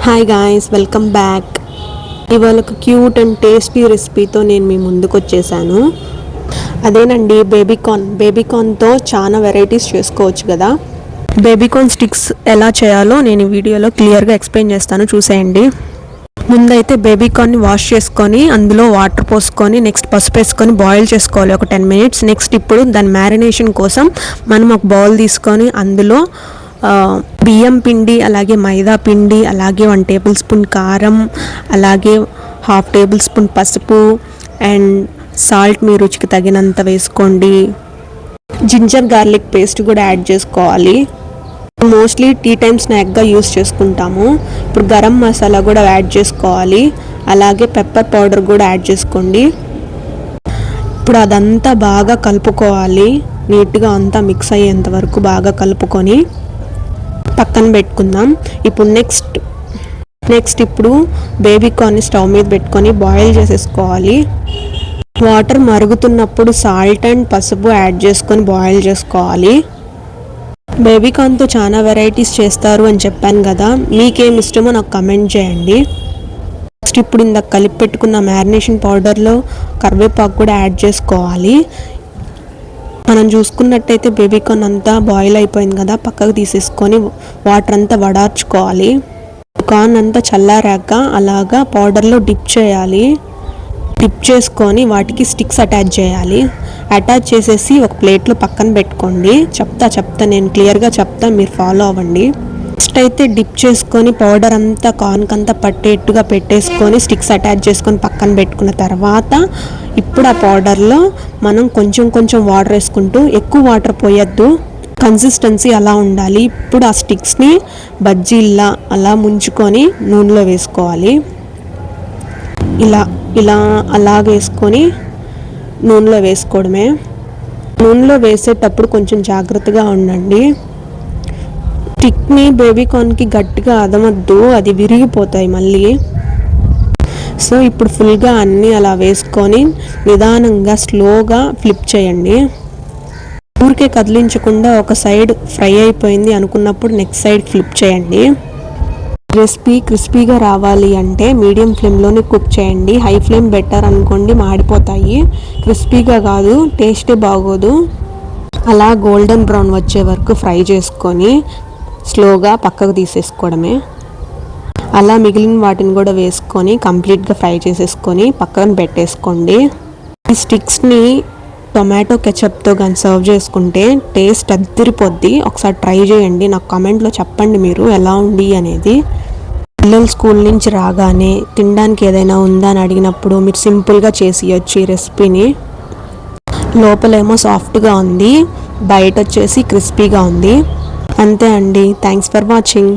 Hi guys, welcome back. ఇవాళ ఒక cute and tasty రెసిపీతో నేను మీ ముందుకు వచ్చేసాను. అదేనండి బేబీకార్న్తో చాలా వెరైటీస్ చేసుకోవచ్చు కదా. బేబీకార్న్ స్టిక్స్ ఎలా చేయాలో నేను ఈ వీడియోలో క్లియర్గా ఎక్స్ప్లెయిన్ చేస్తాను, చూసేయండి. ముందైతే బేబీకార్న్ని వాష్ చేసుకొని అందులో వాటర్ పోసుకొని నెక్స్ట్ పసుపు వేసుకొని బాయిల్ చేసుకోవాలి ఒక 10 minutes. నెక్స్ట్ ఇప్పుడు దాని మ్యారినేషన్ కోసం మనం ఒక బౌల్ తీసుకొని అందులో బియ్యం పిండి, అలాగే మైదా పిండి, అలాగే 1 tablespoon కారం, అలాగే 1/2 tablespoon పసుపు అండ్ సాల్ట్ మీ రుచికి తగినంత వేసుకోండి. జింజర్ గార్లిక్ పేస్ట్ కూడా యాడ్ చేసుకోవాలి. మోస్ట్లీ టీ టైమ్ స్నాక్గా యూస్ చేసుకుంటాము. ఇప్పుడు గరం మసాలా కూడా యాడ్ చేసుకోవాలి, అలాగే పెప్పర్ పౌడర్ కూడా యాడ్ చేసుకోండి. ఇప్పుడు అదంతా బాగా కలుపుకోవాలి, నీట్గా అంతా మిక్స్ అయ్యేంత వరకు బాగా కలుపుకొని పక్కన పెట్టుకుందాం. ఇప్పుడు నెక్స్ట్ ఇప్పుడు బేబీకార్న్ని స్టవ్ మీద పెట్టుకొని బాయిల్ చేసేసుకోవాలి. వాటర్ మరుగుతున్నప్పుడు సాల్ట్ అండ్ పసుపు యాడ్ చేసుకొని బాయిల్ చేసుకోవాలి. బేబీకార్న్తో చాలా వెరైటీస్ చేస్తారు అని చెప్పాను కదా, మీకేమి ఇష్టమో నాకు కమెంట్ చేయండి. నెక్స్ట్ ఇప్పుడు ఇందాక కలిపి పెట్టుకున్న మ్యారినేషన్ పౌడర్లో కరివేపాకు కూడా యాడ్ చేసుకోవాలి. మనం చూసుకున్నట్టయితే బేబీకార్న్ అంతా బాయిల్ అయిపోయింది కదా, పక్కకు తీసేసుకొని వాటర్ అంతా వడార్చుకోవాలి. కార్న్ అంతా చల్లారాక అలాగా పౌడర్లో డిప్ చేయాలి. డిప్ చేసుకొని వాటికి స్టిక్స్ అటాచ్ చేయాలి. అటాచ్ చేసేసి ఒక ప్లేట్లో పక్కన పెట్టుకోండి. చెప్తా నేను క్లియర్గా చెప్తా, మీరు ఫాలో అవ్వండి. నెక్స్ట్ అయితే డిప్ చేసుకొని పౌడర్ అంతా కార్న్కి అంతా పట్టేట్టుగా పెట్టేసుకొని స్టిక్స్ అటాచ్ చేసుకొని పక్కన పెట్టుకున్న తర్వాత ఇప్పుడు ఆ పౌడర్లో మనం కొంచెం వాటర్ వేసుకుంటూ, ఎక్కువ వాటర్ పోయొద్దు, కన్సిస్టెన్సీ అలా ఉండాలి. ఇప్పుడు ఆ స్టిక్స్ని బజ్జీల్లా అలా ముంచుకొని నూనెలో వేసుకోవాలి. ఇలా అలాగ వేసుకొని నూనెలో వేసుకోవడమే. నూనెలో వేసేటప్పుడు కొంచెం జాగ్రత్తగా ఉండండి. స్టిక్ని బేబీకార్న్కి గట్టిగా అదమద్దు, అది విరిగిపోతాయి మళ్ళీ. సో ఇప్పుడు ఫుల్గా అన్నీ అలా వేసుకొని నిదానంగా స్లోగా ఫ్లిప్ చేయండి. ఊరికే కదిలించకుండా ఒక సైడ్ ఫ్రై అయిపోయింది అనుకున్నప్పుడు నెక్స్ట్ సైడ్ ఫ్లిప్ చేయండి. రెసిపీ క్రిస్పీగా రావాలి అంటే మీడియం ఫ్లేమ్లోనే కుక్ చేయండి. హై ఫ్లేమ్ బెటర్ అనుకోండి, మాడిపోతాయి. క్రిస్పీగా కాదు, టేస్టే బాగోదు. అలా గోల్డెన్ బ్రౌన్ వచ్చే వరకు ఫ్రై చేసుకొని స్లోగా పక్కకు తీసేసుకోవడమే. అలా మిగిలిన వాటిని కూడా వేసుకొని కంప్లీట్గా ఫ్రై చేసేసుకొని పక్కన పెట్టేసుకోండి. ఈ స్టిక్స్ని టొమాటో కెచప్తో కానీ సర్వ్ చేసుకుంటే టేస్ట్ అద్దరిపోద్ది. ఒకసారి ట్రై చేయండి, నాకు కామెంట్లో చెప్పండి మీరు ఎలా ఉంది అనేది. పిల్లలు స్కూల్ నుంచి రాగానే తినడానికి ఏదైనా ఉందా అని అడిగినప్పుడు మీరు సింపుల్గా చేసి ఇవ్వచ్చు ఈ రెసిపీని. లోపలేమో సాఫ్ట్గా ఉంది, బయట వచ్చేసి క్రిస్పీగా ఉంది. అంతే అండి. Thanks for watching.